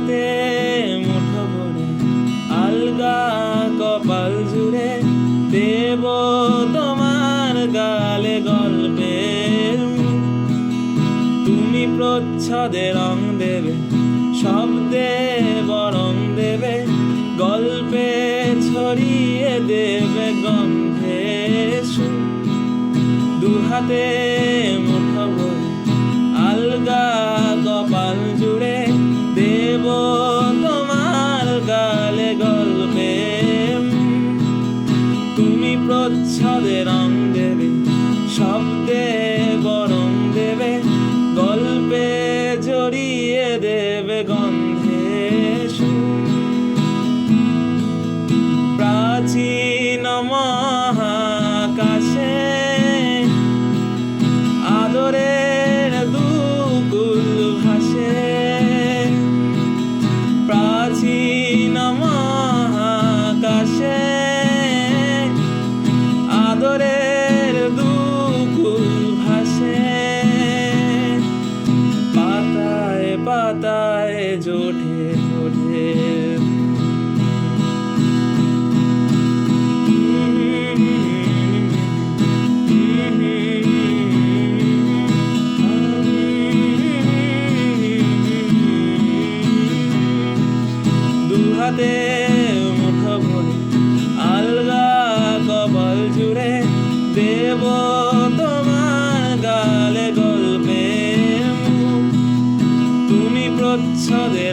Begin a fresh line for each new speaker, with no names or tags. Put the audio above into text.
হাতে মুঠো ভরে আলগা কপাল জুড়ে দেব তোমার গালে গল্পের মুখ। তুমি প্রচ্ছদে রং দেবে, শব্দে বরং দেবে, গল্পে ছড়িয়ে দেবে গন্ধে সুখ। দুহাতে মুঠো ভরে আলগা কপাল জুড়ে দেব তোমার গালে গল্পের মুখ। তুমি প্রচ্ছদে রং দেবে, শব্দে বরং দেবে, গল্পে জড়িয়ে দেবে গন্ধে সুখ। প্রাচীন মহাকাশে আদরের দুকুল ভাসে, প্রাচীন মহাকাশে আদরের দুকুল ভাসে। পাতায় পাতায় জোটে ওঠে দুহাতে মুঠো ভরে আলগা কপাল জুড়ে দেব তোমার গালে গল্পের মুখ। তুমি প্রচ্ছদে